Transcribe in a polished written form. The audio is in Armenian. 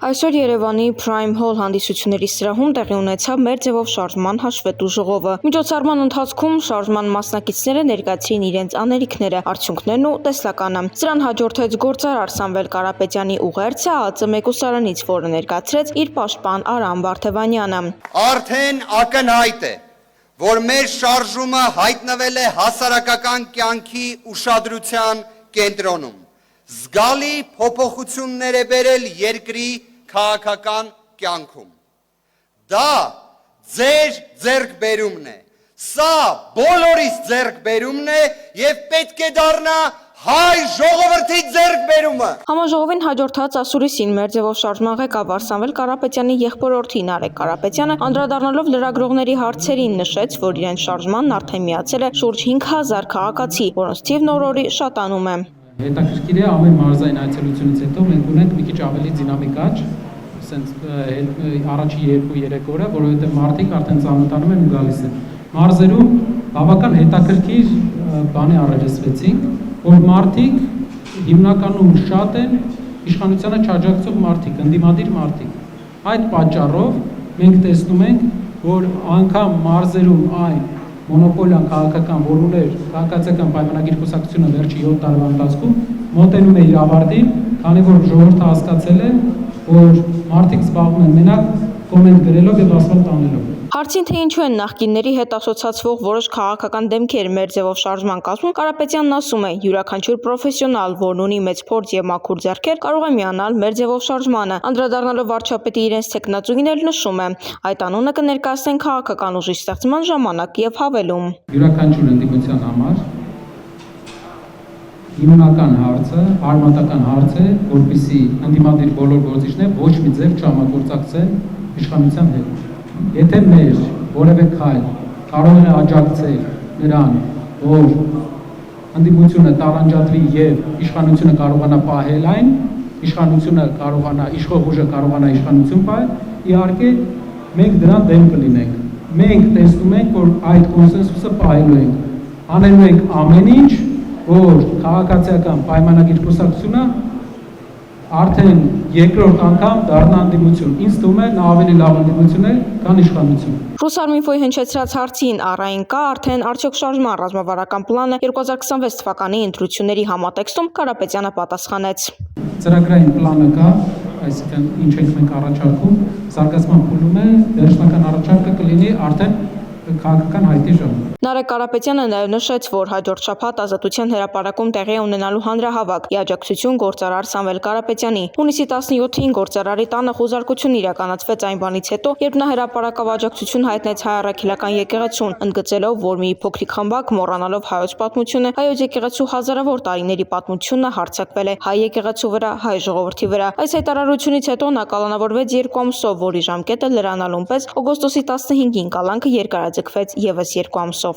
Այսօր Երևանի Prime Hall հանդիսությունների սրահում տեղի ունեցավ մեր ձևով շարժման հաշվետու ժողովը։ Միջոցառման ընթացքում շարժման մասնակիցները ներկայացրին իրենց անելիքները, արդյունքներն ու տեսլականը։ Սրան հաջորդեց գործարար Սամվել Կարապետյանի ուղերձը ԱԱԾ մեկուսարանից, որը ներկայացրեց իր պաշտպան Արամ Վարդևանյանը։ Արդեն ակնհայտ է, որ մեր շարժումը հայտնվել է հասարակական կյանքի ուշադրության կենտրոնում։ Զգալի փոփոխություններ է բերել երկրի քաղաքական կյանքում։ Դա ձեր ձեռքբերումն է, սա բոլորիս ձեռքբերումն է եւ պետք է դառնա հայ ժողովրդի ձեռքբերումը։ Համաժողովին հաջորդած ասուրիսին մեր ձևով շարժման ղեկավար Սամվել Կարապետյանի եղբորորդի Նարեկ Կարապետյանը անդրադառնալով լրագրողների հարցերին նշեց, որ իրեն շարժմանն արդեն միացել է շուրջ 5000 քաղաքացի, որոնց թիվն օր-օրի շատանում է։ Հետաքրքիր է ամեն մարզային այցելությունից հետո մենք ունենք մի քիչ ավելի դինամիկ աճ, առաջի 2-3 օրը, որովհետև մարդիկ արդեն ծանոթանում են ու գալիս են։ Մարզերում բավական հետաքրքիր բանի առաջացվեցինք, որ մարդիկ հիմնականում շատ են իշխանությանը չաջակցող մարդիկ, ընդդիմադիր մարդիկ։ Այդ պատճառով մենք տեսնում ենք, որ անգամ մարզերում այն մոնոպոլիան քաղաքական, որ ուներ քաղաքացիական պայմանագիր կուսակցությունը վերջի 7 տարվա ընթացքում մոտենում է իր ավարտին, քանի որ ժողովուրդը հասկացել է, որ մարդիկ զբաղվում են մենակ կոմենտ գրելով եւ ասֆալտ անելով։ Հարցին թե ինչու են նախկինների հետ ասոցացվող որոշ քաղաքական դեմքեր մեր ձևով շարժման կազմում, Կարապետյանն ասում է, յուրաքանչյուր պրոֆեսիոնալ, որն ունի մեծ փորձ եւ մաքուր ձեռքեր, կարող է միանալ մեր ձևով շարժմանը։ Անդրադառնալով վարչապետի իրենց տեխնացուին էլ նշում է, այդ անունը կներկայացնեն քաղաքական ուժի ստեղծման ժամանակ եւ հավելում։ Յուրաքանչյուր ընդդիմության համար հիմնական հարցը, արմատական հարց է, որպեսզի ընդդիմադիր բոլոր գործիչները ոչ մի ձև չհամագործակցեն իշխանության հետ։ Եթե մեր որևէ քայլ կարող է աջակցել նրան, որ ընդդիմությունը տարանջատվի եւ իշխանությունը կարողանա պահել այն, իշխանությունը կարողանա, իշխող ուժը կարողանա իշխանություն պահել, իհարկե մենք դրան դեմ կլինենք։ Մենք տեսնում ենք, որ այդ կոնսենսուսը պահելու ենք, անելու ենք ամեն ինչ, որ քաղաքացիական պայմանագիր կուսակցությունը արդեն երկրորդ անգամ դառնա ընդդիմություն։ Ինձ թվում է նա ավելի լավ ընդդիմություն է, քան իշխանություն։ Ռուսարմինֆոյի հնչեցրած հարցին առային կա արդեն արդյոք շարժման ռազմավարական պլանը 2026 թվականի ընտրությունների համատեքստում, Կարապետյանը պատասխանեց։ Ծրագրային պլանը կա, այսինքն ինչ ենք մենք առաջարկում, զարգացման փուլում է, վերջնական առաջարկը կլինի արդեն քաղաքական հայտի ժամանակ։ Նարեկ Կարապետյանը նաև նշեց, որ հաջորդ շաբաթ Ազատության հրապարակում տեղի ունենալու հանրահավաք ի աջակցություն գործարար Սամվել Կարապետյանի։ Հունիսի 17-ին գործարարի տանը խուզարկություն իրականացվեց այն բանից հետո, երբ նա հրապարակավ աջակցություն հայտնեց հայ առաքելական եկեղեցուն, ընդգծելով, որ մի փոքրիկ խմբակ մոռանալով հայոց պատմությունը, հայոց եկեղեցու հազարավոր տարիների պատմությունը հարձակվել է հայ եկեղեցու վրա, հայ ժողովրդի վրա։ Այս հայտարարությունից հետո նա կալանավորվեց 2 ամսով, որի ժամկետը լրանալուն պես օգոստոսի 15-ին կալանքը երկարաձգվեց եւս 2 ամսով։